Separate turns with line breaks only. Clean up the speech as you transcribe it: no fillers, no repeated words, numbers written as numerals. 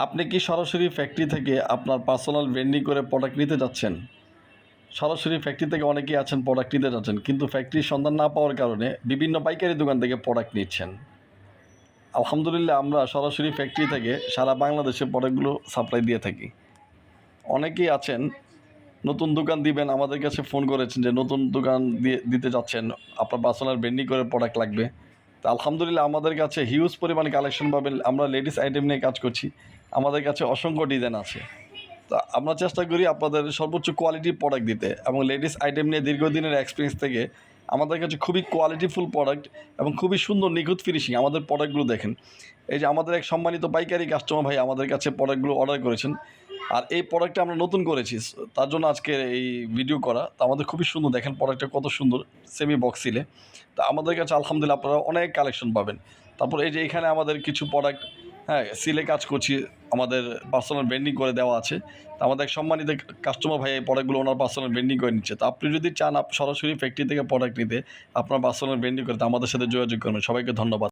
আপনি কি সরাসরি ফ্যাক্টরি থেকে আপনার পার্সোনাল ভেন্ডিং করে প্রোডাক্ট নিতে যাচ্ছেন? সরাসরি ফ্যাক্টরি থেকে অনেকেই আছেন প্রোডাক্ট নিতে যাচ্ছেন, কিন্তু ফ্যাক্টরির সন্ধান না পাওয়ার কারণে বিভিন্ন পাইকারি দোকান থেকে প্রোডাক্ট নিচ্ছেন। আলহামদুলিল্লাহ আমরা সরাসরি ফ্যাক্টরি থেকে সারা বাংলাদেশে প্রোডাক্টগুলো সাপ্লাই দিয়ে থাকি। অনেকেই আছেন নতুন দোকান দিবেন, আমাদের কাছে ফোন করেছেন যে নতুন দোকান দিতে যাচ্ছেন, আপনার পার্সোনাল ভেন্ডিং করে প্রোডাক্ট লাগবে। তো আলহামদুলিল্লাহ আমাদের কাছে হিউজ পরিমাণে কালেকশন পাবেন। আমরা লেডিস আইটেম নিয়ে কাজ করছি, আমাদের কাছে অসংখ্য ডিজাইন আছে। তো আমরা চেষ্টা করি আপনাদের সর্বোচ্চ কোয়ালিটির প্রোডাক্ট দিতে, এবং লেডিস আইটেম নিয়ে দীর্ঘদিনের এক্সপিরিয়েন্স থেকে আমাদের কাছে খুবই কোয়ালিটিফুল প্রোডাক্ট এবং খুবই সুন্দর নিখুঁত ফিনিশিং। আমাদের প্রোডাক্টগুলো দেখেন, এই যে আমাদের এক সম্মানিত পাইকারি কাস্টমার ভাই আমাদের কাছে প্রোডাক্টগুলো অর্ডার করেছেন, আর এই প্রোডাক্টটা আমরা নতুন করেছি, তার জন্য আজকে এই ভিডিও করা। তো আমাদের খুবই সুন্দর, দেখেন প্রোডাক্টটা কত সুন্দর, সেমি বক্স সিলে। তো আমাদের কাছে আলহামদুলিল্লাহ আপনারা অনেক কালেকশন পাবেন। তারপর এই যে এখানে আমাদের কিছু প্রোডাক্ট, হ্যাঁ, সিলে কাজ করছি, আমাদের পার্সোনাল ব্র্যান্ডিং করে দেওয়া আছে। তো আমাদের এক সম্মানিত কাস্টমার ভাই এই প্রোডাক্টগুলো ওনার পার্সোনাল ব্র্যান্ডিং করে নিচ্ছে। তো আপনি যদি চান সরাসরি ফ্যাক্টরি থেকে প্রোডাক্ট নিতে, আপনার পার্সোনাল ব্র্যান্ডিং করতে, আমাদের সাথে যোগাযোগ করবেন। সবাইকে ধন্যবাদ।